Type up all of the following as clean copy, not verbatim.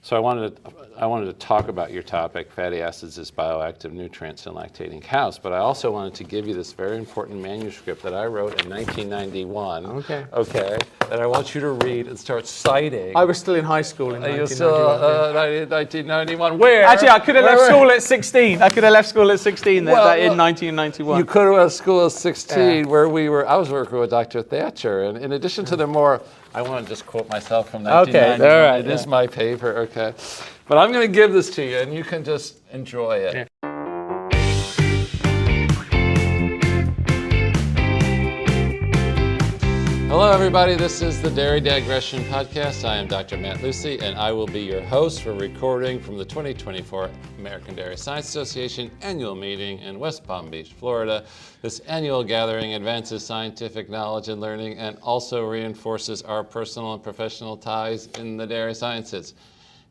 So I wanted to talk about your topic, fatty acids as bioactive nutrients in lactating cows, but I also wanted to give you this very important manuscript that I wrote in 1991. Okay, that I want you to read and start citing. I was still in high school in 1991. 1991. Where? Actually, I could have left school at 16. I could have left school at 16 in 1991. You could have left school at 16, where I was working with Dr. Thatcher, and in addition to the more, I want to just quote myself from 1991. Okay, all right. It is my paper, okay. But I'm going to give this to you, and you can just enjoy it. Yeah. Hello, everybody. This is the Dairy Digression podcast. I am Dr. Matt Lucy, and I will be your host for recording from the 2024 American Dairy Science Association annual meeting in West Palm Beach, Florida. This annual gathering advances scientific knowledge and learning and also reinforces our personal and professional ties in the dairy sciences.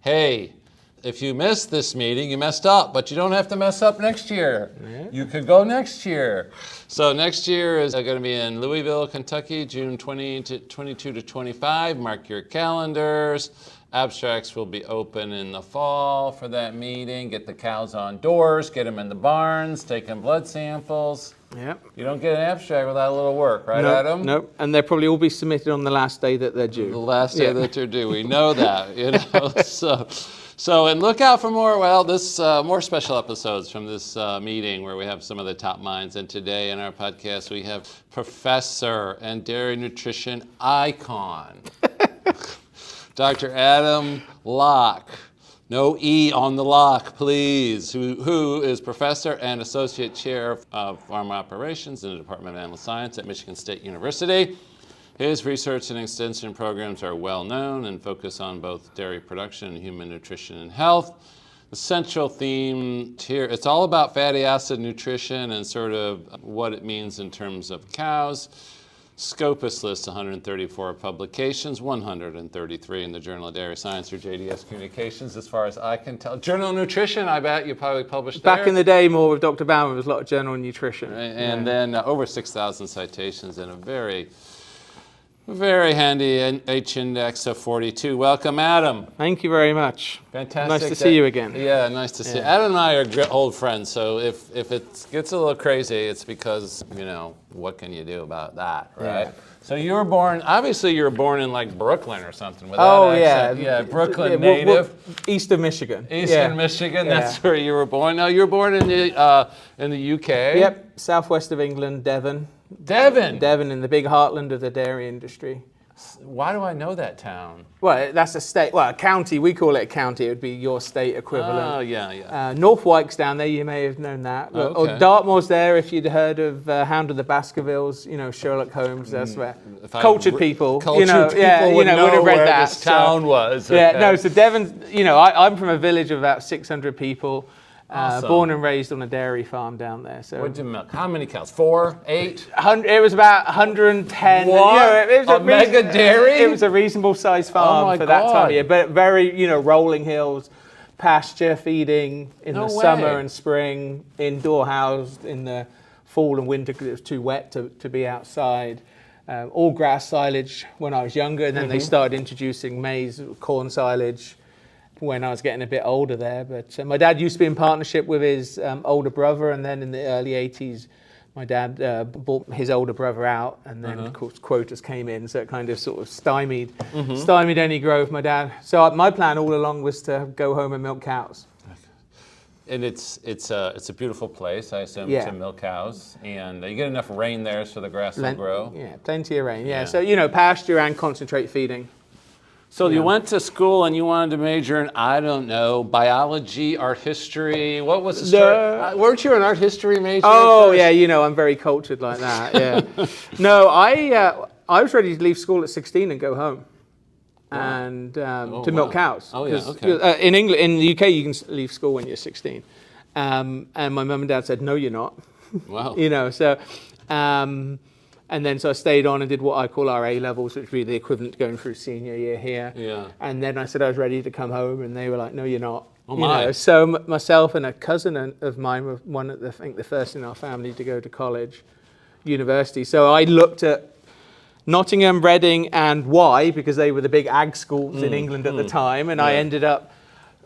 Hey, if you missed this meeting, you messed up, but you don't have to mess up next year. Yeah. You could go next year. So next year is going to be in Louisville, Kentucky, June 22 to 25. Mark your calendars. Abstracts will be open in the fall for that meeting. Get the cows on doors, get them in the barns, take them blood samples. Yep. You don't get an abstract without a little work, right, Adam? Nope. And they'll probably all be submitted on the last day that they're due. The last day that they're due. We know that, you know. So, and look out for more, more special episodes from this meeting where we have some of the top minds. And today in our podcast, we have professor and dairy nutrition icon, Dr. Adam Locke. No E on the lock, please. Who is professor and associate chair of farm operations in the Department of Animal Science at Michigan State University. His research and extension programs are well known and focus on both dairy production and human nutrition and health. The central theme here, it's all about fatty acid nutrition and sort of what it means in terms of cows. Scopus lists 134 publications, 133 in the Journal of Dairy Science or JDS Communications, as far as I can tell. Journal of Nutrition, I bet you probably published there. Back in the day, more with Dr. Bauman, there was a lot of Journal of Nutrition. And then over 6,000 citations and a very handy H index of 42. Welcome, Adam. Thank you very much. Fantastic. Nice to see you again. Yeah, nice to see you. Adam and I are old friends, so if it gets a little crazy, it's because, you know, what can you do about that, right? Yeah. So you were born in like Brooklyn or something. With that accent. Yeah, Brooklyn native. East of Michigan. Eastern Michigan, that's where you were born. No, you were born in the UK. Yep, southwest of England, Devon. Devon in the big heartland of the dairy industry. Why do I know that town? Well, that's a state, a county. We call it a county. It would be your state equivalent. Oh, yeah. North Wyke's down there. You may have known that. Okay. Or Dartmoor's there if you'd heard of Hound of the Baskervilles, you know, Sherlock Holmes. That's where cultured people would have read that. This town was. Okay. Yeah, no, so Devon, you know, I'm from a village of about 600 people. Awesome. Born and raised on a dairy farm down there. So what'd you milk? How many cows? 4, 8? It was about 110. What? It was a mega dairy? It was a reasonable sized farm for that time of year, but very, you know, rolling hills, pasture feeding in the summer and spring, indoor housed in the fall and winter because it was too wet to be outside. All grass silage when I was younger, and then they started introducing maize, corn silage when I was getting a bit older there. But my dad used to be in partnership with his older brother, and then in the early 80s, my dad bought his older brother out, and then of course quotas came in, so it kind of sort of stymied any growth, my dad. So my plan all along was to go home and milk cows. And it's a beautiful place, I assume, to milk cows, and you get enough rain there so the grass will grow. Yeah, plenty of rain. Yeah, so you know, pasture and concentrate feeding. So you went to school and you wanted to major in, I don't know, biology, art history. What was the story? Weren't you an art history major? Oh, yeah, you know, I'm very cultured like that, yeah. No, I was ready to leave school at 16 and go home and to milk cows. Oh, yeah, okay. In England, in the UK, you can leave school when you're 16. And my mum and dad said, no, you're not. Wow. You know, so... And then so I stayed on and did what I call our A-levels, which would be the equivalent to going through senior year here. Yeah. And then I said I was ready to come home, and they were like, no, you're not. Oh, my. You know? So myself and a cousin of mine were I think the first in our family to go to college, university. So I looked at Nottingham, Reading, and because they were the big ag schools in England at the time, and I ended up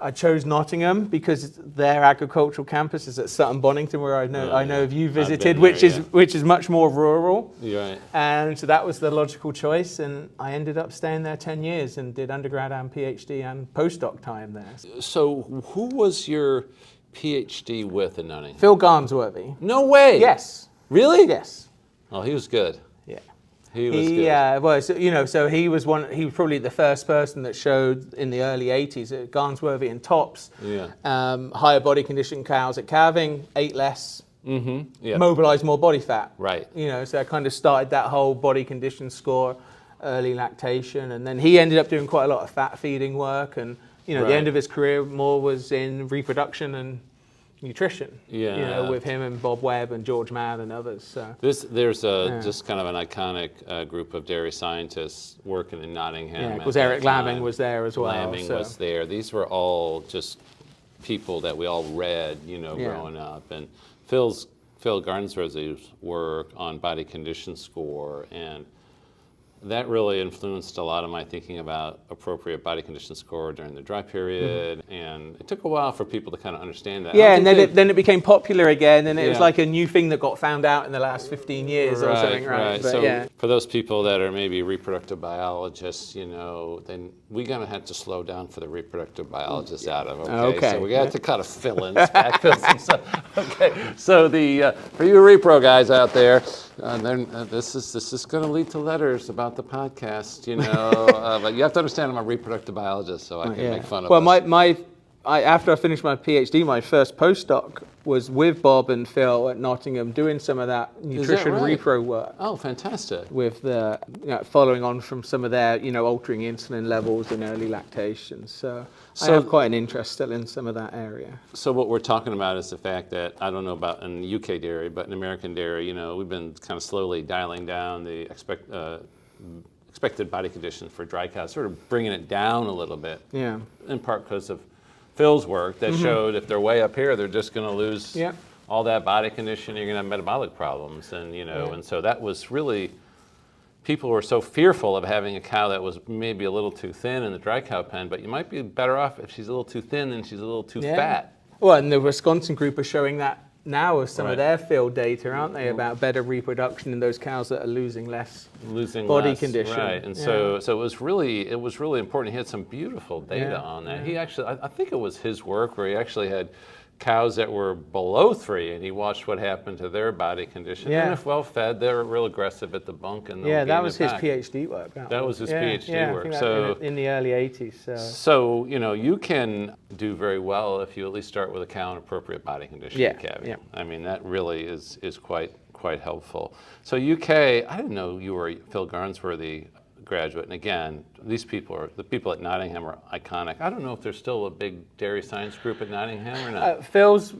I chose Nottingham because their agricultural campus is at Sutton Bonington, where I know of you visited, there, which is much more rural. You're right. And so that was the logical choice, and I ended up staying there 10 years and did undergrad and PhD and postdoc time there. So who was your PhD with in Nottingham? Phil Garnsworthy. No way. Yes. Really? Yes. Oh, he was good. Yeah. He was good. Well, so he was probably the first person that showed in the early 80s at Garnsworthy and Tops, higher body condition cows at calving, ate less, mobilized more body fat. Right. So I kind of started that whole body condition score, early lactation, and then he ended up doing quite a lot of fat feeding work, and the end of his career more was in reproduction and nutrition, with him and Bob Webb and George Mann and others. So. There's just kind of an iconic group of dairy scientists working in Nottingham. Yeah, because Eric Lamming was there as well. Lamming was there. These were all just people that we all read, growing up. And Phil Garnsworthy's work on body condition score, and that really influenced a lot of my thinking about appropriate body condition score during the dry period, and it took a while for people to kind of understand that. Yeah, and then it became popular again, and it was like a new thing that got found out in the last 15 years or something, right? But so for those people that are maybe reproductive biologists, then we're going to have to slow down for the reproductive biologists out of, okay? So we got to kind of backfill some stuff. Okay, so for you repro guys out there, this is going to lead to letters about the podcast, but you have to understand I'm a reproductive biologist, so I can make fun of us. After I finished my PhD, my first postdoc was with Bob and Phil at Nottingham doing some of that nutrition repro work. Oh, fantastic. With the, following on from some of their, altering insulin levels in early lactation. So I have quite an interest still in some of that area. So what we're talking about is the fact that, I don't know about in the UK dairy, but in American dairy, we've been kind of slowly dialing down the expected body conditions for dry cows, sort of bringing it down a little bit. Yeah. In part because of Phil's work that showed if they're way up here, they're just going to lose all that body condition. You're going to have metabolic problems, and and so that was really, people were so fearful of having a cow that was maybe a little too thin in the dry cow pen, but you might be better off if she's a little too thin than she's a little too fat. Well, and the Wisconsin group are showing that now with some of their field data, aren't they, about better reproduction in those cows that are losing body condition. Right, and so it was really important. He had some beautiful data on that. He actually, I think it was his work where he actually had cows that were below 3, and he watched what happened to their body condition. And if well fed, they're real aggressive at the bunk, and that was his PhD work. That was his PhD work. So in the early 80s. So you can do very well if you at least start with a cow in appropriate body condition. I mean, that really is quite helpful. So UK, I didn't know you were Phil Garnsworthy graduate, and again, the people at Nottingham are iconic. I don't know if there's still a big dairy science group at Nottingham or not. Phil's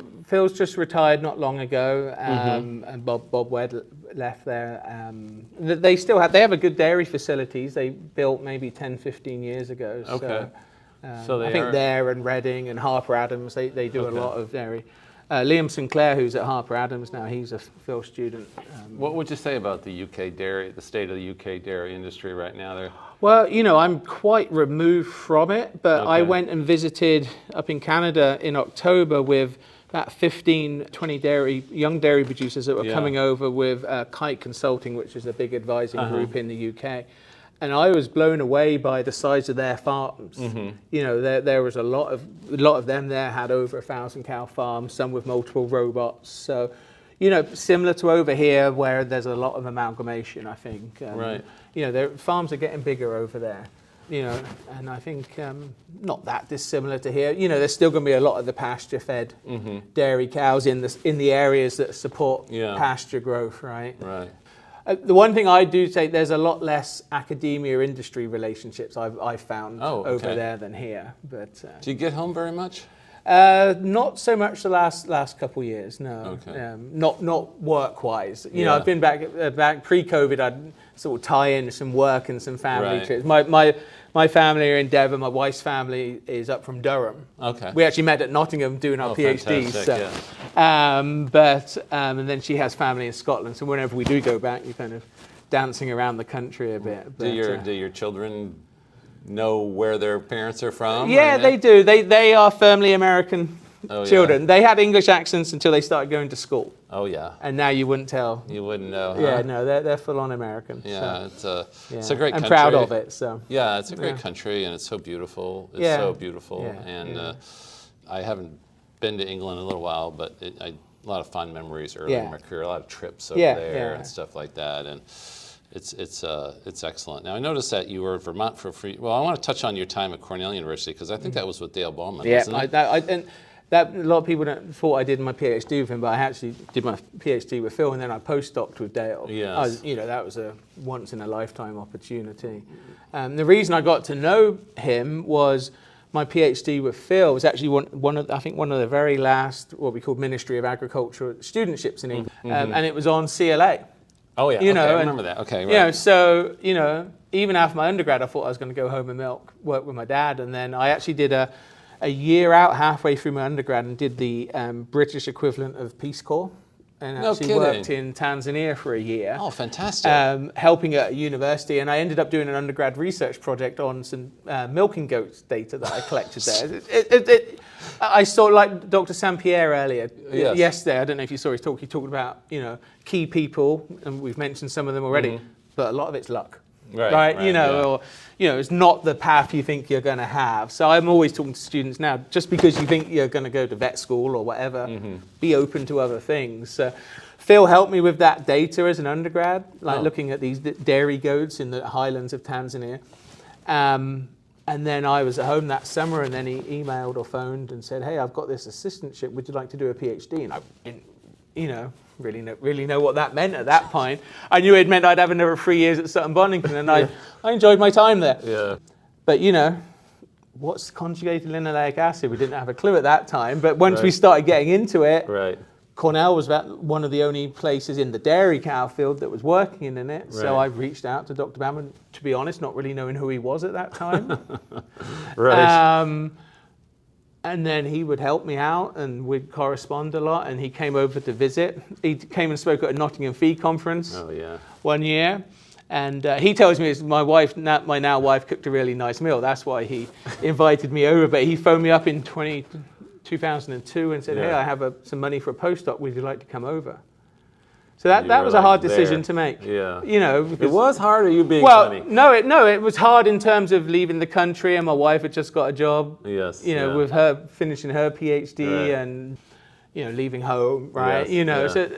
just retired not long ago, and Bob Webb left there. They have a good dairy facilities. They built maybe 10, 15 years ago. Okay. So I think there and Reading and Harper Adams, they do a lot of dairy. Liam Sinclair, who's at Harper Adams now, he's a Phil student. What would you say about the UK dairy, the state of the UK dairy industry right now? Well, I'm quite removed from it, but I went and visited up in Canada in October with about 15, 20 young dairy producers that were coming over with Kite Consulting, which is a big advising group in the UK. And I was blown away by the size of their farms. There was a lot of them there had over 1,000 cow farms, some with multiple robots. So, similar to over here where there's a lot of amalgamation, I think. Their farms are getting bigger over there. And I think not that dissimilar to here. There's still going to be a lot of the pasture-fed dairy cows in the areas that support pasture growth, right? Right. The one thing I do say, there's a lot less academia-industry relationships I've found over there than here. But do you get home very much? Not so much the last couple of years, no. Okay. Not work-wise. I've been back pre-COVID. I'd sort of tie in some work and some family trips. My family are in Devon. My wife's family is up from Durham. Okay. We actually met at Nottingham doing our PhDs. Fantastic, and then she has family in Scotland. So whenever we do go back, you're kind of dancing around the country a bit. But, do your children know where their parents are from? Yeah, they do. They are firmly American children. Yeah. They had English accents until they started going to school. Oh, yeah. And now you wouldn't tell. You wouldn't know, huh? Yeah, no, they're full-on American. Yeah, so. It's a great country. I'm proud of it. So. Yeah, it's a great country, and it's so beautiful. It's so beautiful. Yeah. And I haven't been to England in a little while, but a lot of fond memories early in my career, a lot of trips over there and stuff like that. And it's excellent. Now, I noticed that you were in Vermont for free. Well, I want to touch on your time at Cornell University, because I think that was with Dale Bowman, wasn't it? A lot of people thought I did my PhD with him, but I actually did my PhD with Phil, and then I postdoced with Dale. Yes. That was a once-in-a-lifetime opportunity. The reason I got to know him was my PhD with Phil was actually one of the very last, what we called Ministry of Agriculture studentships in England, and it was on CLA. Oh, yeah. I remember that. Okay, right. So, even after my undergrad, I thought I was going to go home and work with my dad, and then I actually did a year out halfway through my undergrad and did the British equivalent of Peace Corps, and actually worked in Tanzania for a year. Oh, fantastic. Helping at a university, and I ended up doing an undergrad research project on some milking goats data that I collected there. I saw, like Dr. Sampierre earlier, yesterday, I don't know if you saw his talk, he talked about, key people, and we've mentioned some of them already, but a lot of it's luck. Right? Or it's not the path you think you're going to have. So I'm always talking to students now, just because you think you're going to go to vet school or whatever, be open to other things. Phil helped me with that data as an undergrad, looking at these dairy goats in the highlands of Tanzania. And then I was at home that summer, and then he emailed or phoned and said, "Hey, I've got this assistantship. Would you like to do a PhD?" And I didn't, really know what that meant at that point. I knew it meant I'd have another 3 years at Sutton Bonington, and I enjoyed my time there. Yeah. But what's conjugated linoleic acid? We didn't have a clue at that time. But once we started getting into it, Cornell was about one of the only places in the dairy cow field that was working in it. Right. So I reached out to Dr. Bauman, to be honest, not really knowing who he was at that time. Right. And then he would help me out, and we'd correspond a lot, and he came over to visit. He came and spoke at a Nottingham Feed Conference one year. And he tells me my my now wife cooked a really nice meal. That's why he invited me over. But he phoned me up in 2002 and said, "Hey, I have some money for a postdoc. Would you like to come over?" So that was a hard decision to make. Yeah. Because, it was hard, or you being funny? No, it was hard in terms of leaving the country, and my wife had just got a job. Yes. With her finishing her PhD and leaving home, right? Yes, So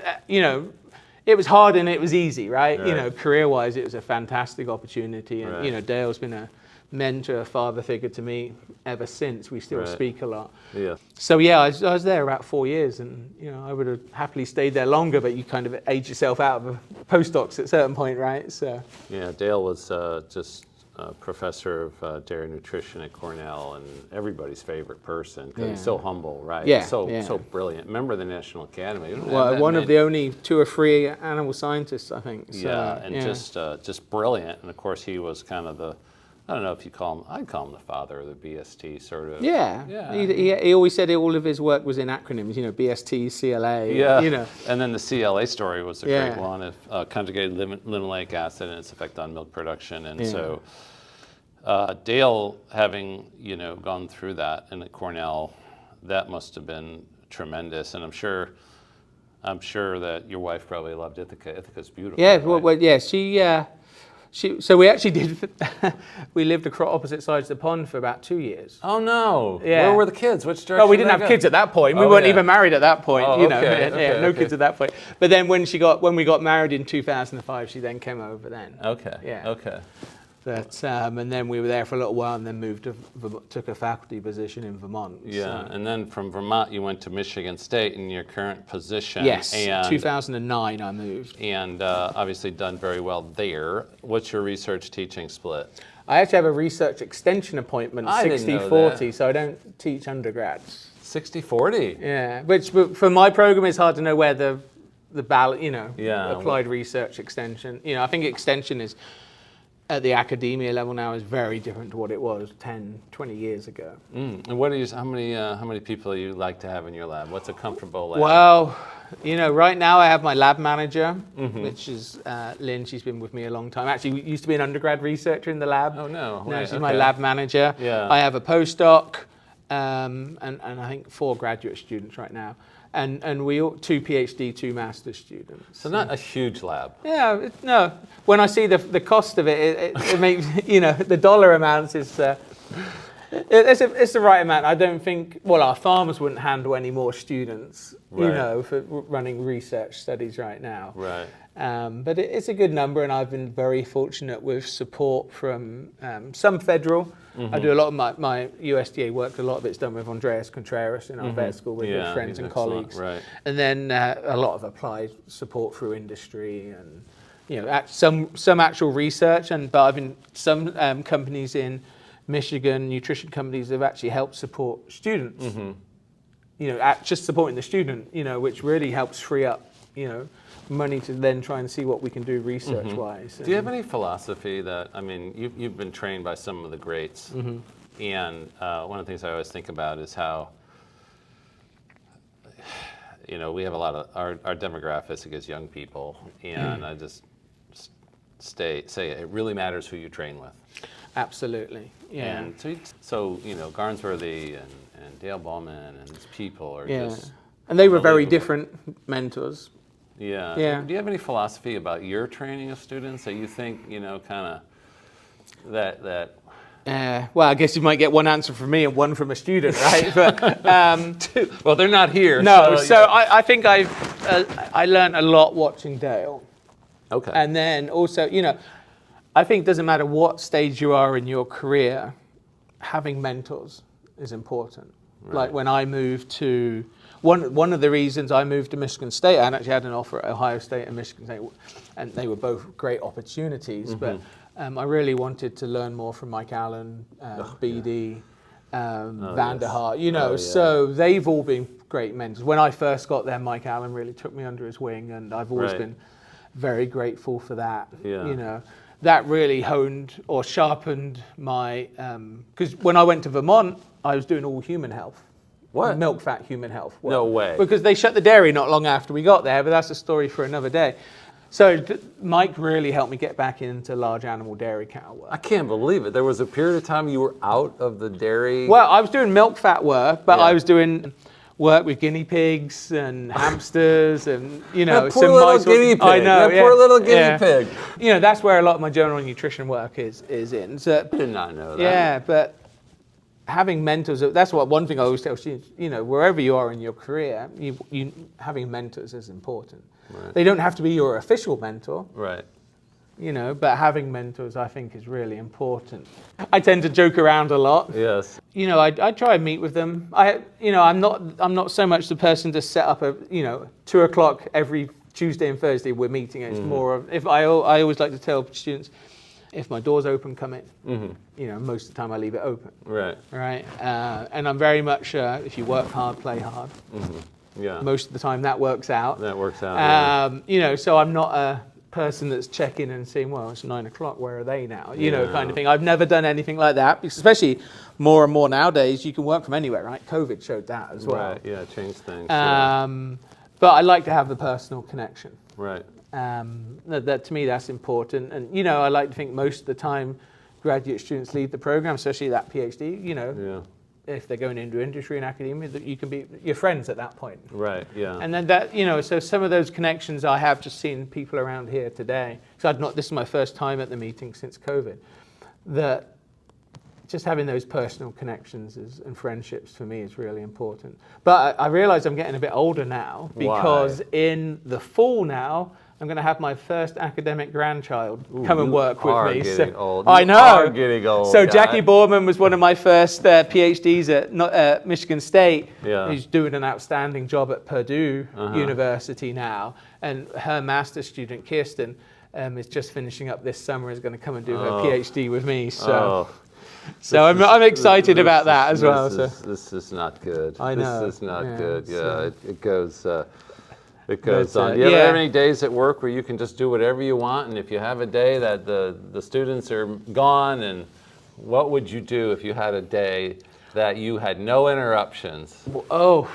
it was hard and it was easy, right? Career-wise, it was a fantastic opportunity, and Dale's been a mentor, a father figure to me ever since. We still speak a lot. Yeah. So I was there about 4 years, and I would have happily stayed there longer, but you kind of age yourself out of postdocs at a certain point, right? So. Yeah, Dale was just a professor of dairy nutrition at Cornell, and everybody's favorite person because he's so humble, right? Yeah. So brilliant. Member of the National Academy. One of the only 2 or 3 animal scientists, I think. So, just brilliant. And of course, he was kind of I don't know if you I'd call him the father of the BST, sort of. Yeah. He always said all of his work was in acronyms, BST, CLA. Yeah. And then the CLA story was a great one of conjugated linoleic acid and its effect on milk production. And so Dale, having, gone through that and at Cornell, that must have been tremendous. And I'm sure that your wife probably loved Ithaca. Ithaca's beautiful. Yeah, right? So we actually did. We lived across opposite sides of the pond for about 2 years. Oh no! Yeah. Where were the kids? Which direction? No, we didn't have kids at that point. We weren't even married at that point. No kids at that point. But then when we got married in 2005, she then came over. Then. Okay. Yeah. Okay. But and then we were there for a little while, and then moved took a faculty position in Vermont. Yeah, and then from Vermont you went to Michigan State in your current position. Yes, 2009 I moved. And obviously done very well there. What's your research teaching split? I actually have a research extension appointment, 60-40, so I don't teach undergrads. 60-40? Yeah, which for my program it's hard to know where the applied research extension. I think extension is at the academia level now is very different to what it was 10, 20 years ago. And what how many people you like to have in your lab? What's a comfortable lab? Well, right now I have my lab manager, which is Lynn. She's been with me a long time. Actually, used to be an undergrad researcher in the lab. Oh, no. Now she's my lab manager. Yeah. I have a postdoc, and I think 4 graduate students right now. And we all 2 PhD, 2 master's students. So not a huge lab. Yeah, no. When I see the cost of it makes, the dollar amounts is, it's the right amount. I don't think, our farmers wouldn't handle any more students, Right. For running research studies right now. Right. But it's a good number, and I've been very fortunate with support from some federal. I do a lot of my USDA work. A lot of it's done with Andreas Contreras in our vet school with good friends and colleagues. Right. And then a lot of applied support through industry and some actual research. But I've been some companies in Michigan, nutrition companies, have actually helped support students. Just supporting the student, which really helps free up, money to then try and see what we can do research-wise. Do you have any philosophy that, you've been trained by some of the greats, and one of the things I always think about is how, we have a lot of, our demographic is young people, and I just say it really matters who you train with. Absolutely, yeah. And so Garnsworthy and Dale Ballman and these people are just... And they were very different mentors. Yeah. Do you have any philosophy about your training of students that you think, kind of that? Well, I guess you might get one answer from me and one from a student, right? But well, they're not here. No, so I think I learned a lot watching Dale. Okay. And then also, I think it doesn't matter what stage you are in your career, having mentors is important. Right. Like when I moved to... One of the reasons I moved to Michigan State, I actually had an offer at Ohio State and Michigan State, and they were both great opportunities, but I really wanted to learn more from Mike Allen, BD, Vanderhart, so they've all been great mentors. When I first got there, Mike Allen really took me under his wing, and I've always been very grateful for that. That really honed or sharpened my, because when I went to Vermont, I was doing all human health. What? Milk, fat, human health. No way. Because they shut the dairy not long after we got there, but that's a story for another day. So Mike really helped me get back into large animal dairy cow work. I can't believe it. There was a period of time you were out of the dairy. Well, I was doing milk, fat work, but I was doing work with guinea pigs and hamsters and, that some poor little mice. guinea pig. I know, that poor little guinea pig. That's where a lot of my general nutrition work is in. So, I did not know that. Yeah, but having mentors, that's one thing I always tell students, wherever you are in your career, you having mentors is important. Right. They don't have to be your official mentor. Right. But having mentors, I think, is really important. I tend to joke around a lot. Yes. I try and meet with them. I'm not so much the person to set up a 2 o'clock every Tuesday and Thursday we're meeting. It's more of, if I always like to tell students, if my door's open, come in. Most of the time I leave it open. Right. Right. And I'm very much, if you work hard, play hard. Yeah. Most of the time that works out. That works out. So I'm not a person that's checking and saying, well, it's 9 o'clock, where are they now? Kind of thing. I've never done anything like that, especially more and more nowadays, you can work from anywhere, right? COVID showed that as well. Right, yeah, changed things. But I like to have the personal connection. Right. That to me, that's important. And, I like to think most of the time graduate students leave the program, especially that PhD, if they're going into industry and academia, that you can be your friends at that point. Right, yeah. And then that, so some of those connections I have just seen people around here today. So this is my first time at the meeting since COVID, that just having those personal connections and friendships for me is really important. But I realize I'm getting a bit older now because in the fall now, I'm going to have my first academic grandchild come and work with me. Getting old. I know. You are getting old. So Jackie Boorman was one of my first PhDs at Michigan State. Yeah. Who's doing an outstanding job at Purdue University now. And her master's student, Kirsten, is just finishing up this summer, is going to come and do her PhD with me. So I'm excited about that as well. This is not good. I know. This is not good. Yeah, it goes... Because do you ever have any days at work where you can just do whatever you want, and if you have a day that the students are gone, and what would you do if you had a day that you had no interruptions? Oh.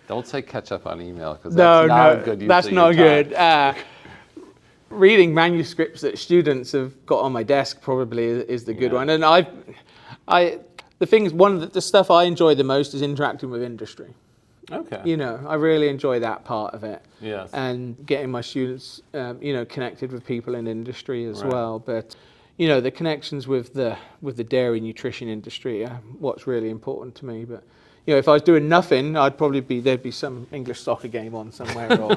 Don't say catch up on email, because that's not good use that's of your not time. good. Reading manuscripts that students have got on my desk probably is the good one. And the things, one of the stuff I enjoy the most is interacting with industry. Okay. You know, I really enjoy that part of it. Yes. And getting my students, connected with people in industry as well. But, the connections with the dairy nutrition industry are what's really important to me. But, if I was doing nothing, there'd be some English soccer game on somewhere. Or,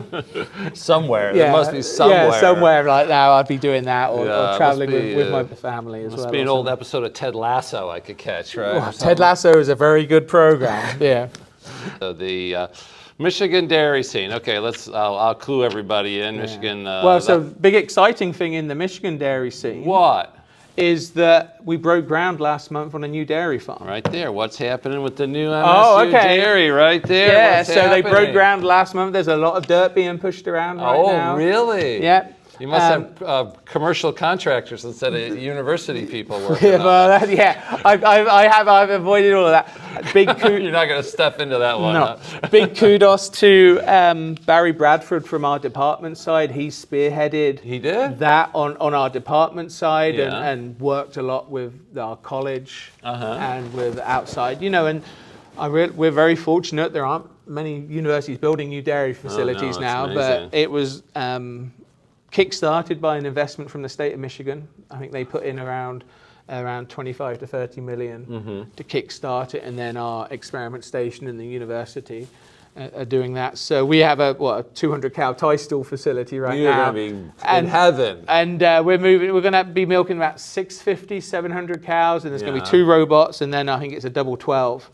somewhere. There must be somewhere. Yeah, somewhere like that I'd be doing that, or traveling with my family as well. Must be an old episode of Ted Lasso I could catch, right? Oh, Ted Lasso is a very good program. Yeah. So the Michigan dairy scene. Okay, I'll clue everybody in. Michigan. So big exciting thing in the Michigan dairy scene. What? Is that we broke ground last month on a new dairy farm. Right there. What's happening with the new MSU dairy right there? Yeah, What's so happening? They broke ground last month. There's a lot of dirt being pushed around right now. Oh, really? Yeah. You must have commercial contractors instead of university people working on that. I've avoided all of that. Big You're not going to step into that one. No. Big kudos to Barry Bradford from our department side. He spearheaded that on our department side and worked a lot with our college and with outside. And we're very fortunate. There aren't many universities building new dairy facilities now, amazing. but it was kick-started by an investment from the state of Michigan. I think they put in around 25 to 30 million to kick-start it, and then our experiment station and the university are doing that. So we have a 200 cow tie stool facility right now. You're going to be in heaven. And we're going to be milking about 650, 700 cows, and there's going to be 2 robots, and then I think it's a double 12.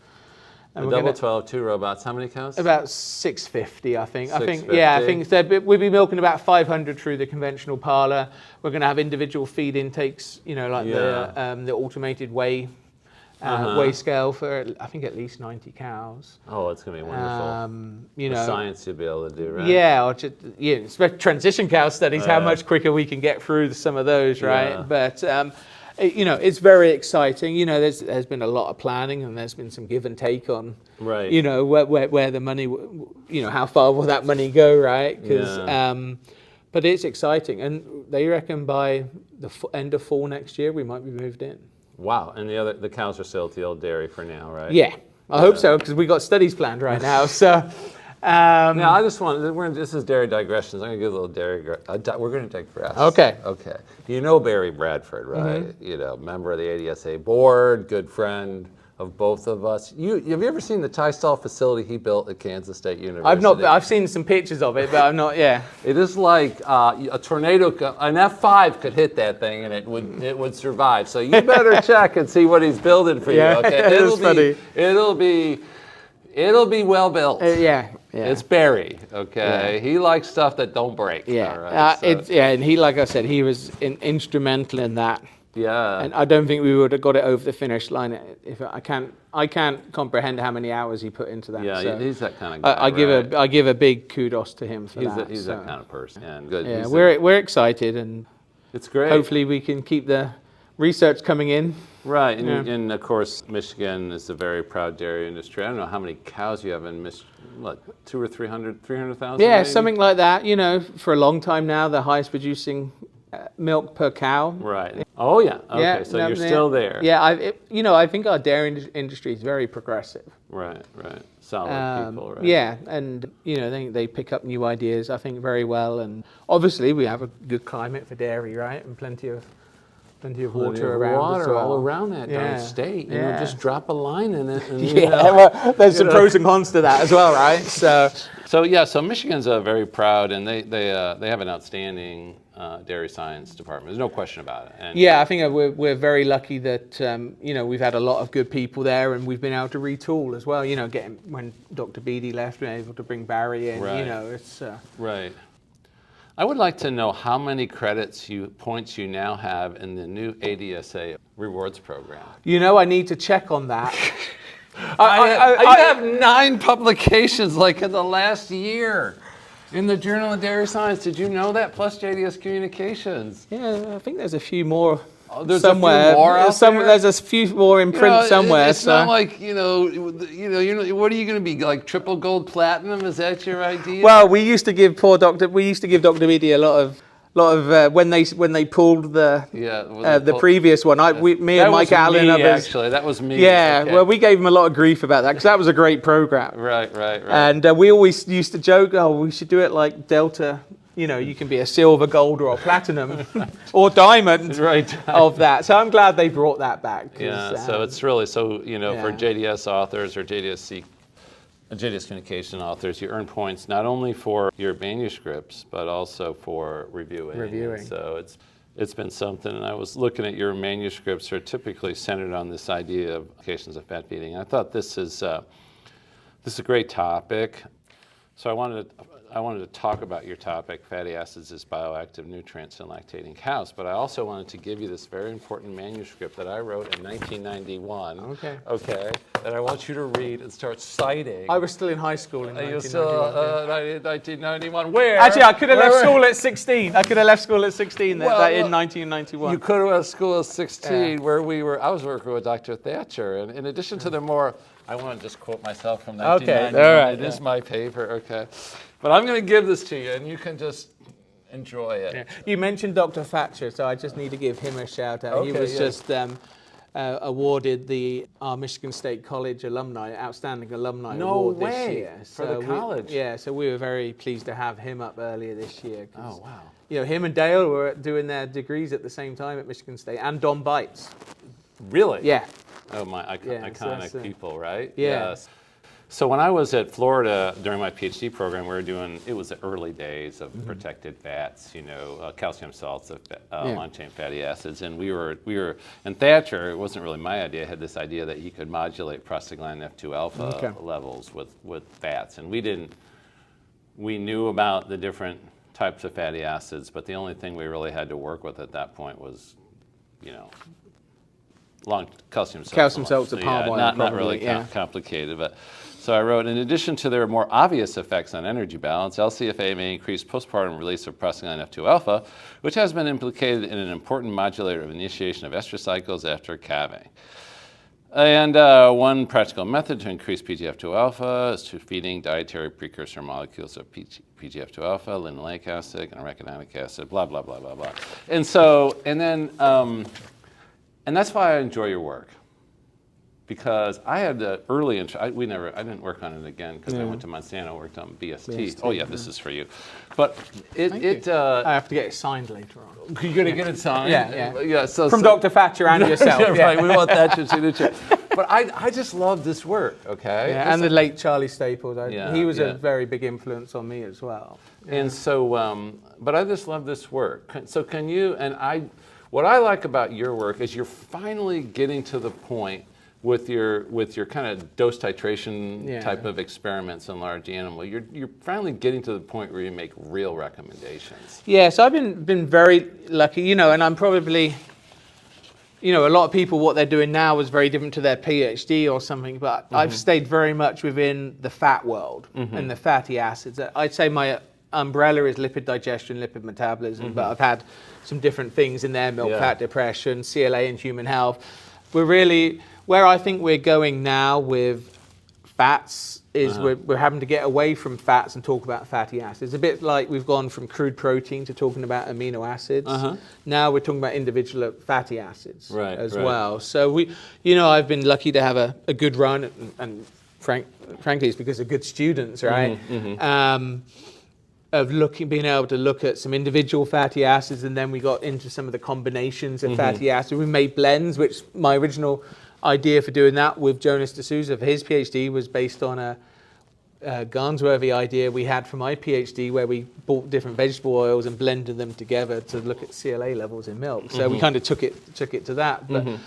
And double 12, 2 robots. How many cows? About 650, I think. 650. I think so. We'll be milking about 500 through the conventional parlor. We're going to have individual feed intakes, the automated weigh scale for I think at least 90 cows. Oh, it's going to be wonderful. The science you'll be able to do, right? Yeah, or just transition cow studies. How much quicker we can get through some of those, right? Yeah. But it's very exciting. There's been a lot of planning, and there's been some give and take on, right? Where the money, how far will that money go, right? But it's exciting, and they reckon by the end of fall next year we might be moved in. Wow, and the cows are still at the old dairy for now, right? Yeah, I hope so, because we got studies planned right now. So. Now, I just want, this is Dairy Digressions. I'm going to give a little dairy, we're going to digress. Okay. You know Barry Bradford, right? Member of the ADSA board, good friend of both of us. Have you ever seen the tie stall facility he built at Kansas State University? I've seen some pictures of it, but I've not, It is like a tornado, an F5 could hit that thing and it would survive. So you better check and see what he's building for you, okay? It'll be well built. It's Barry, okay? Yeah. He likes stuff that don't break. Yeah, all right, and he, like I said, he was instrumental in that. Yeah. And I don't think we would have got it over the finish line if I can't comprehend how many hours he put into that. Yeah, so he's that kind of guy. I give a big kudos to him for that. He's that kind of person. And good. Yeah, we're excited, and it's great. Hopefully we can keep the research coming in. Right, and of course, Michigan is a very proud dairy industry. I don't know how many cows you have in Michigan. What, 200 or 300,000? Yeah, maybe? Something like that. For a long time now, the highest producing milk per cow. Right. Oh yeah. Okay. So you're still there. Yeah. I think our dairy industry is very progressive. Right. Solid people. Right. Yeah, and they pick up new ideas. I think very well, and obviously we have a good climate for dairy, right, and plenty of water around as well. All around that darn state. Just drop a line in it. And, there's some pros and cons to that as well, right? So Michigan's very proud, and they have an outstanding dairy science department. There's no question about it. And I think we're very lucky that we've had a lot of good people there, and we've been able to retool as well. When Dr. Beatty left, we were able to bring Barry in. Right. It's right. I would like to know how many points you now have in the new ADSA rewards program. I need to check on that. I have 9 publications like in the last year in the Journal of Dairy Science. Did you know that? Plus JDS Communications. Yeah, I think there's a few more. There's somewhere. a few more out there? There's a few more in print somewhere. It's not like, what are you going to be, like triple gold platinum? Is that your idea? Well, we used to give Dr. Beatty a lot of when they pulled the previous one. Me and Mike Allen, others. Actually, that was me. Yeah, okay. Well, we gave him a lot of grief about that because that was a great program. Right. And we always used to joke, we should do it like Delta. You can be a silver, gold, or a platinum, or diamond of that. So I'm glad they brought that back. Yeah. So it's really for JDS authors or JDS communication authors, you earn points not only for your manuscripts but also for reviewing. And so it's been something. And I was looking at your manuscripts are typically centered on this idea of applications of fat feeding. I thought this is a great topic. So I wanted to talk about your topic, fatty acids as bioactive nutrients in lactating cows, but I also wanted to give you this very important manuscript that I wrote in 1991. Okay. That I want you to read and start citing. I was still in high school in 1991. You still 1991? Where? Actually, I could have left school at 16. I could have left school at 16 in 1991. You could have left school at 16, where I was working with Dr. Thatcher, and in addition to the more, I want to just quote myself from 1991. Okay, all right. It is my paper, okay. But I'm going to give this to you, and you can just enjoy it. Yeah. You mentioned Dr. Thatcher, so I just need to give him a shout out. He was just awarded the Michigan State College Outstanding Alumni Award this year. For the college? So we were very pleased to have him up earlier this year. Oh, wow. Him and Dale were doing their degrees at the same time at Michigan State, and Don Bites. Really? Yeah. Oh, my iconic people, right? Yeah. Yes. So when I was at Florida during my PhD program, it was the early days of protected fats, calcium salts, long-chain fatty acids, and we were, and Thatcher, it wasn't really my idea, had this idea that he could modulate prostaglandin F2 alpha levels with fats, and we knew about the different types of fatty acids, but the only thing we really had to work with at that point was, long calcium salts. Calcium salts are palm oil. Not really complicated, but. So I wrote, in addition to their more obvious effects on energy balance, LCFA may increase postpartum release of prostaglandin F2 alpha, which has been implicated in an important modulator of initiation of estrous cycles after calving. And one practical method to increase PGF2 alpha is to feeding dietary precursor molecules of PGF2 alpha, linoleic acid, and arachidonic acid, blah, blah, blah, blah, blah. And that's why I enjoy your work. Because I had the early interest, I didn't work on it again because I went to Monsanto, worked on BST. Oh yeah, this is for you. But I have to get it signed later on. You're going to get it signed? Yeah. From Dr. Thatcher and yourself. Right, we want Thatcher's signature. But I just love this work, okay? Yeah, and the late Charlie Staples. He was a very big influence on me as well. And so, but I just love this work. So what I like about your work is you're finally getting to the point with your kind of dose titration type of experiments in large animal, you're finally getting to the point where you make real recommendations. Yeah, so I've been very lucky, and I'm probably, a lot of people, what they're doing now is very different to their PhD or something, but I've stayed very much within the fat world and the fatty acids. I'd say my umbrella is lipid digestion, lipid metabolism, but I've had some different things in there, milk fat depression, CLA and human health. We're really, where I think we're going now with fats is we're having to get away from fats and talk about fatty acids. A bit like we've gone from crude protein to talking about amino acids. Now we're talking about individual fatty acids as well. So I've been lucky to have a good run, and frankly, it's because of good students, right? Of being able to look at some individual fatty acids, and then we got into some of the combinations of fatty acids. We made blends, which my original idea for doing that with Jonas D'Souza for his PhD was based on a Garnsworthy idea we had for my PhD, where we bought different vegetable oils and blended them together to look at CLA levels in milk. So we kind of took it to that. But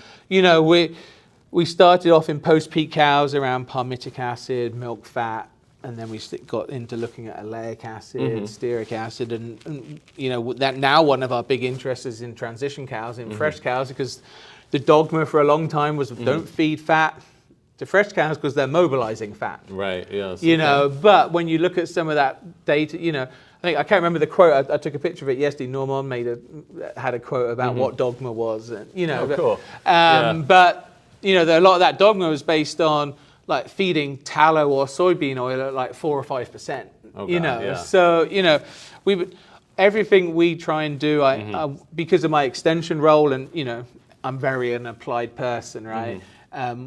we started off in post-peak cows around palmitic acid, milk fat. And then we got into looking at oleic acid, stearic acid, and that now one of our big interests is in transition cows, in fresh cows, because the dogma for a long time was don't feed fat to fresh cows because they're mobilizing fat. Right, yes. You know, but when you look at some of that data, you know, I can't remember the quote. I took a picture of it yesterday. Norman had a quote about what dogma was, and you know. Oh, cool. But you know, a lot of that dogma was based on like feeding tallow or soybean oil at like 4 or 5%. You know, so you know, everything we try and do, I because of my extension role, and you know, I'm very an applied person, right?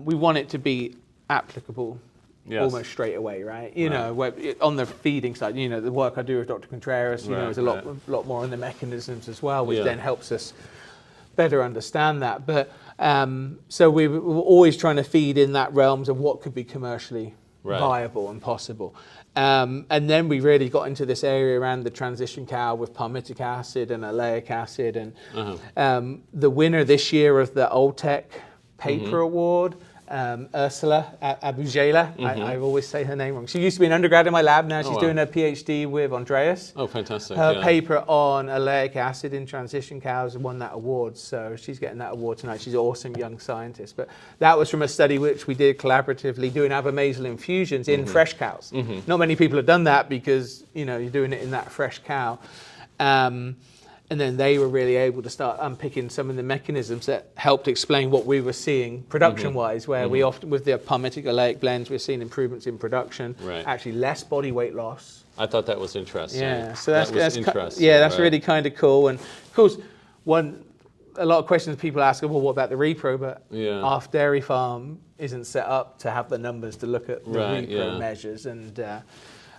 We want it to be applicable almost straight away, right? You know, on the feeding side, you know, the work I do with Dr. Contreras, you know, is a lot more on the mechanisms as well, which then helps us better understand that. But so we were always trying to feed in that realms of what could be commercially viable and possible. And then we really got into this area around the transition cow with palmitic acid and oleic acid. And the winner this year of the Oltec Paper Award, Ursula Abujela, I always say her name wrong. She used to be an undergrad in my lab, now she's doing her PhD with Andreas. Oh, fantastic. Her paper on oleic acid in transition cows won that award, so she's getting that award tonight. She's an awesome young scientist. But that was from a study which we did collaboratively, doing abomasal infusions in fresh cows. Not many people have done that because, you know, you're doing it in that fresh cow. And then they were really able to start unpicking some of the mechanisms that helped explain what we were seeing production-wise, where we often, with the palmitic oleic blends, we're seeing improvements in production, actually less body weight loss. I thought that was interesting. Yeah, so that's interesting. Yeah, that's really kind of cool. And of course, a lot of questions people ask, well, what about the repro? But our dairy farm isn't set up to have the numbers to look at the repro measures, and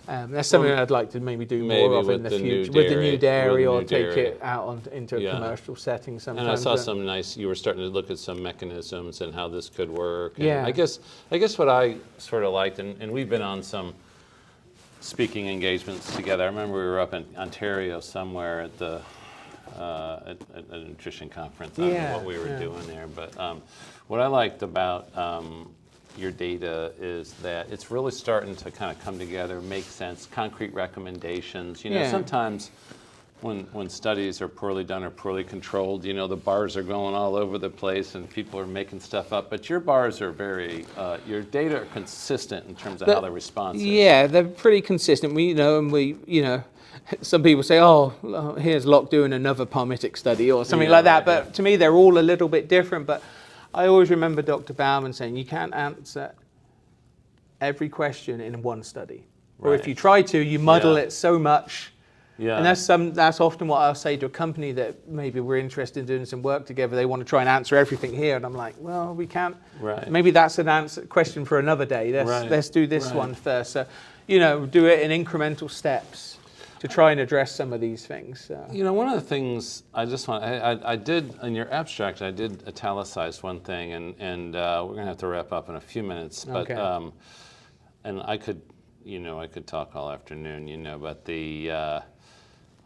that's something I'd like to maybe do more of in the future with the new dairy, or take it out into a commercial setting sometimes. And I saw some nice, you were starting to look at some mechanisms and how this could work. And I guess what I sort of liked, and we've been on some speaking engagements together. I remember we were up in Ontario somewhere at the at a nutrition conference. I don't know what we were doing there, but what I liked about your data is that it's really starting to kind of come together, make sense, concrete recommendations. You know, sometimes when studies are poorly done or poorly controlled, you know, the bars are going all over the place and people are making stuff up. But your bars are very, your data are consistent in terms of how they're responsive. Yeah, they're pretty consistent. We, you know, some people say, oh, here's Locke doing another palmitic study or something like that. But to me, they're all a little bit different. But I always remember Dr. Bauman saying, you can't answer every question in one study. Or if you try to, you muddle it so much. And that's often what I'll say to a company that maybe we're interested in doing some work together. They want to try and answer everything here. And I'm like, well, we can't. Maybe that's an question for another day. Let's do this one first. So, you know, do it in incremental steps to try and address some of these things. So. You know, one of the things I just want, I did, in your abstract, I did italicize one thing, and we're going to have to wrap up in a few minutes. But, and I could, you know, I could talk all afternoon, you know, but the,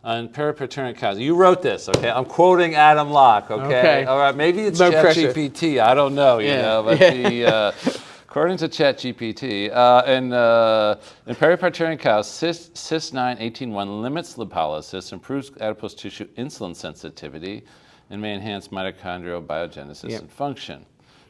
on peripateuric cows, you wrote this, okay? I'm quoting Adam Locke, okay? All right, maybe it's ChatGPT, I don't know, you know, but the, according to ChatGPT, in peripateuric cows, Cis9-18-1 limits lipolysis, improves adipose tissue insulin sensitivity, and may enhance mitochondrial biogenesis and function,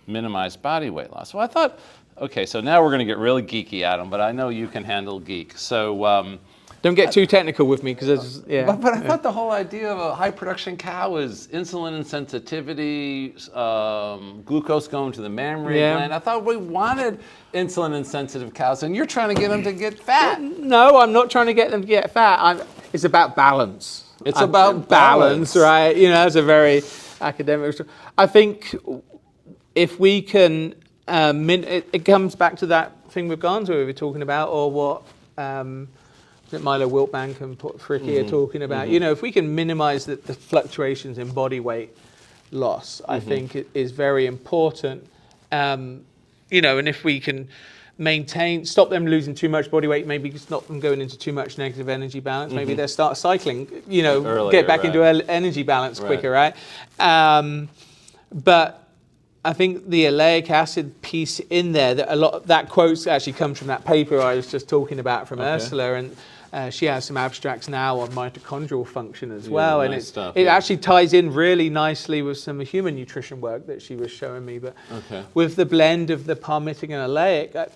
minimize body weight loss. Well, I thought, okay, so now we're going to get really geeky, Adam, but I know you can handle geek. So don't get too technical with me, because But I thought the whole idea of a high production cow is insulin insensitivity, glucose going to the mammary gland. I thought we wanted insulin insensitive cows, and you're trying to get them to get fat. No, I'm not trying to get them to get fat. It's about balance. It's about balance, right? You know, that's a very academic. I think if we can, it comes back to that thing with Garns we were talking about, or what. Milo Wiltbank and Fricky are talking about. You know, if we can minimize the fluctuations in body weight loss, I think it is very important. You know, and if we can stop them losing too much body weight, maybe stop them going into too much negative energy balance, maybe they'll start cycling, you know, earlier, get back into energy balance quicker, right? But I think the oleic acid piece in there, that a lot of that quote actually comes from that paper I was just talking about from Ursula, and She has some abstracts now on mitochondrial function as well, and nice stuff, it actually ties in really nicely with some human nutrition work that she was showing me. But with the blend of the palmitic and oleic,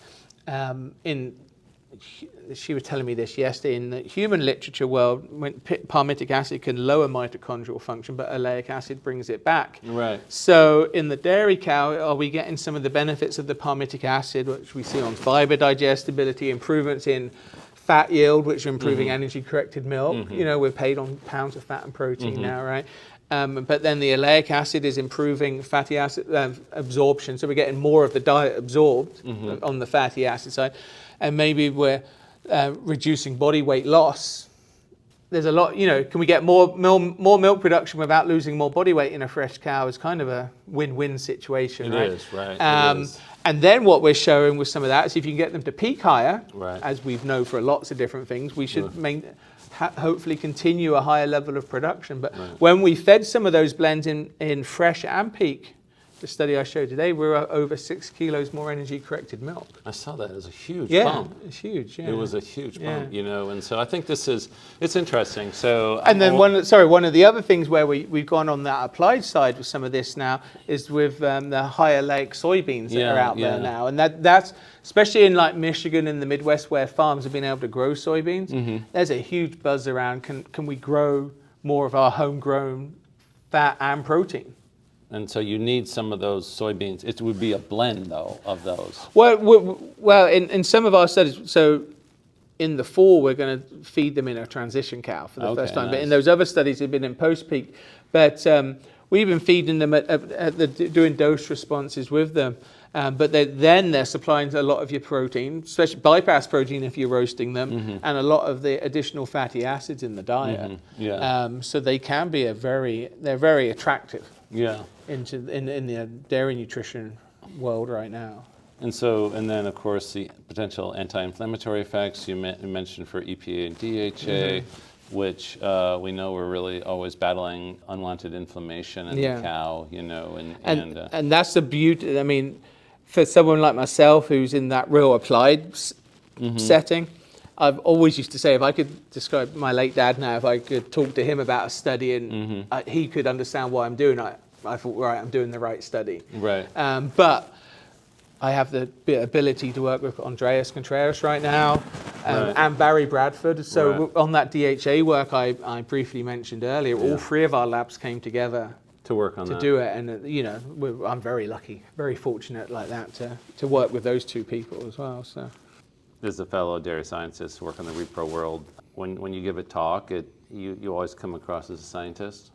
she was telling me this yesterday, in the human literature world, when palmitic acid can lower mitochondrial function, but oleic acid brings it back. Right. So in the dairy cow, are we getting some of the benefits of the palmitic acid, which we see on fiber digestibility, improvements in fat yield, which are improving energy-corrected milk? You know, we're paid on pounds of fat and protein now, right? But then the oleic acid is improving fatty acid absorption, so we're getting more of the diet absorbed on the fatty acid side, and maybe we're reducing body weight loss. There's a lot, you know, can we get more milk production without losing more body weight in a fresh cow is kind of a win-win situation, right? It is, right. It is. And then what we're showing with some of that is if you can get them to peak higher, right, as we've known for lots of different things, we should hopefully continue a higher level of production. But when we fed some of those blends in fresh and peak, the study I showed today, we were over 6 kilos more energy-corrected milk. I saw that as a huge bump. It's huge. Yeah, it was a huge bump, you know, and so I think it's interesting. So, and then one of the other things where we've gone on that applied side with some of this now is with the higher oleic soybeans that are out there now, and that's especially in like Michigan and the Midwest where farms have been able to grow soybeans. There's a huge buzz around. Can we grow more of our homegrown fat and protein? And so you need some of those soybeans. It would be a blend, though, of those. Well, in some of our studies, so in the fall, we're going to feed them in a transition cow for the first time. Nice. But in those other studies, they've been in post-peak. But we've been feeding them doing dose responses with them. But then they're supplying a lot of your protein, especially bypass protein if you're roasting them, and a lot of the additional fatty acids in the diet. So they can be they're very attractive. Yeah. In the dairy nutrition world right now. And then of course the potential anti-inflammatory effects you mentioned for EPA and DHA, which we know we're really always battling unwanted inflammation in the cow, you know, and that's the beauty. I mean, for someone like myself who's in that real applied setting, I've always used to say, if I could describe my late dad now, if I could talk to him about a study and he could understand what I'm doing, I thought, right, I'm doing the right study. Right. But I have the ability to work with Andreas Contreras right now and Barry Bradford. So on that DHA work I briefly mentioned earlier, all three of our labs came together to work on to do it. And, you know, I'm very lucky, very fortunate like that to work with those two people as well. So. As a fellow dairy scientist, work in the repro world, when you give a talk, you always come across as a scientist,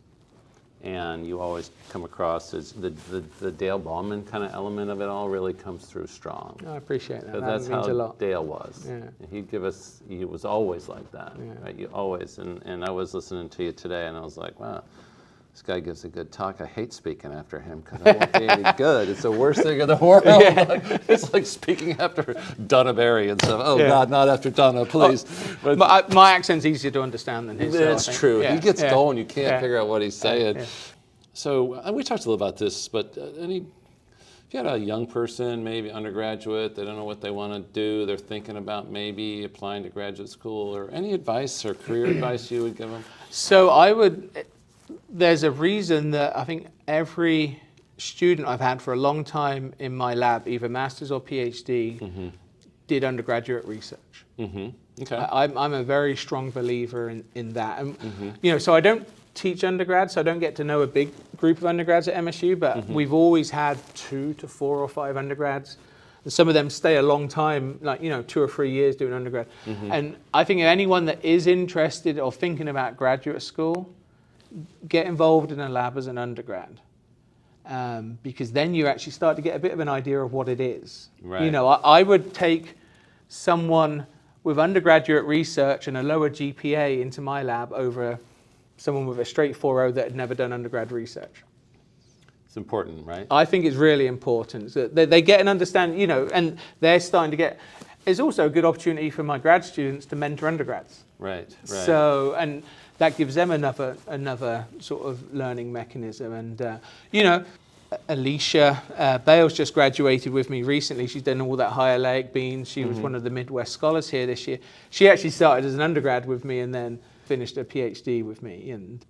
and you always come across as the Dale Ballman kind of element of it all really comes through strong. I appreciate that. That's means how a lot. Dale was. Yeah. He was always like that. Right? You always, and I was listening to you today, and I was like, wow. This guy gives a good talk. I hate speaking after him because I won't be any good. It's the worst thing in the world. It's like speaking after Donna Barry and stuff. Oh, God, not after Donna, please. But my accent's easier to understand than his. It's true. Yeah. He gets going. You can't figure out what he's saying. So we talked a little about this, but if you had a young person, maybe undergraduate, they don't know what they want to do, they're thinking about maybe applying to graduate school, or any advice or career advice you would give them? So there's a reason that I think every student I've had for a long time in my lab, either master's or PhD, did undergraduate research. Okay. I'm a very strong believer in that. And, you know, so I don't teach undergrads, so I don't get to know a big group of undergrads at MSU, but we've always had 2 to 4 or 5 undergrads. And some of them stay a long time, like, you know, 2 or 3 years doing undergrad. And I think anyone that is interested or thinking about graduate school, get involved in a lab as an undergrad, because then you actually start to get a bit of an idea of what it is. Right. You know, I would take someone with undergraduate research and a lower GPA into my lab over someone with a straight 4.0 that had never done undergrad research. It's important, right? I think it's really important. So they get an understanding, you know, and they're starting to get. It's also a good opportunity for my grad students to mentor undergrads. Right. So, and that gives them another sort of learning mechanism. And, you know, Alicia Bale's just graduated with me recently. She's done all that high oleic beans. She was one of the Midwest scholars here this year. She actually started as an undergrad with me and then finished a PhD with me. And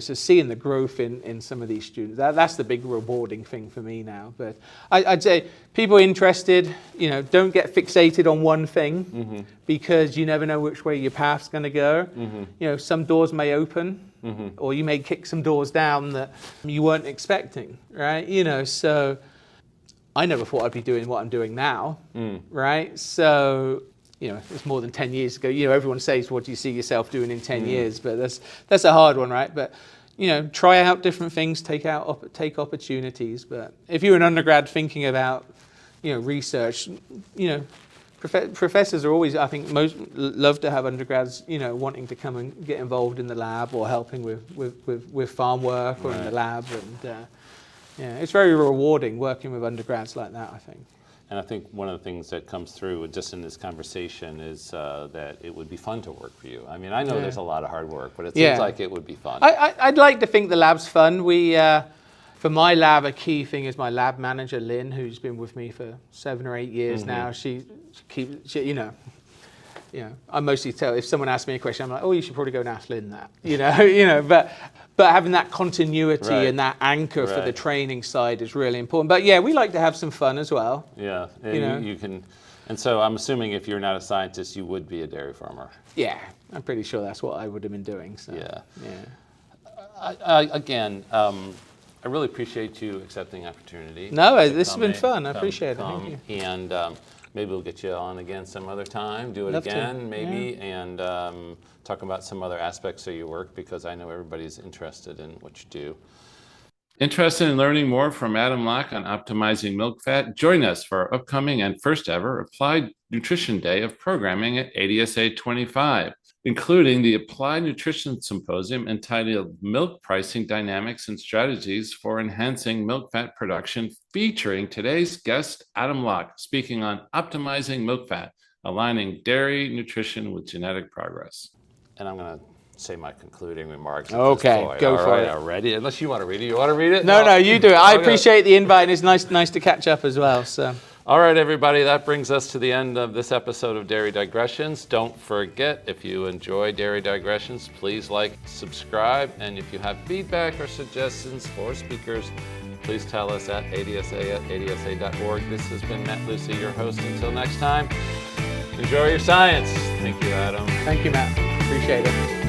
so seeing the growth in some of these students, that's the big rewarding thing for me now. But I'd say people interested, don't get fixated on one thing because you never know which way your path's going to go. Some doors may open or you may kick some doors down that you weren't expecting, right? So I never thought I'd be doing what I'm doing now, right? So it's more than 10 years ago. Everyone says, what do you see yourself doing in 10 years? But that's a hard one, right? But, try out different things, take opportunities. But if you're an undergrad thinking about, research, professors are always, I think, most love to have undergrads, wanting to come and get involved in the lab or helping with farm work or in the lab. And it's very rewarding working with undergrads like that, I think. And I think one of the things that comes through just in this conversation is that it would be fun to work for you. I mean, I know there's a lot of hard work, but it seems like it would be fun. I'd like to think the lab's fun. For my lab, a key thing is my lab manager, Lynn, who's been with me for 7 or 8 years now. She keeps, I mostly tell, if someone asks me a question, I'm like, oh, you should probably go and ask Lynn that, but having that continuity and that anchor for the training side is really important. But we like to have some fun as well. Yeah, and you can, and so I'm assuming if you're not a scientist, you would be a dairy farmer. Yeah, I'm pretty sure that's what I would have been doing. So. Again, I really appreciate you accepting the opportunity. No, this has been fun. I appreciate it. Thank you. And maybe we'll get you on again some other time, do it Love again, to. maybe, and talk about some other aspects of your work because I know everybody's interested in what you do. Interested in learning more from Adam Locke on optimizing milk fat? Join us for our upcoming and first ever Applied Nutrition Day of programming at ADSA 25, including the Applied Nutrition Symposium entitled Milk Pricing Dynamics and Strategies for Enhancing Milk Fat Production, featuring today's guest, Adam Locke, speaking on optimizing milk fat, aligning dairy nutrition with genetic progress. And I'm going to say my concluding remarks. Okay, go for it. Already, unless you want to read it. You want to read it? No, you do it. I appreciate the invite, and it's nice to catch up as well. So. All right, everybody, that brings us to the end of this episode of Dairy Digressions. Don't forget, if you enjoy Dairy Digressions, please like, subscribe, and if you have feedback or suggestions for speakers, please tell us at adsa@adsa.org. This has been Matt Lucy, your host. Until next time, enjoy your science. Thank you, Adam. Thank you, Matt. Appreciate it.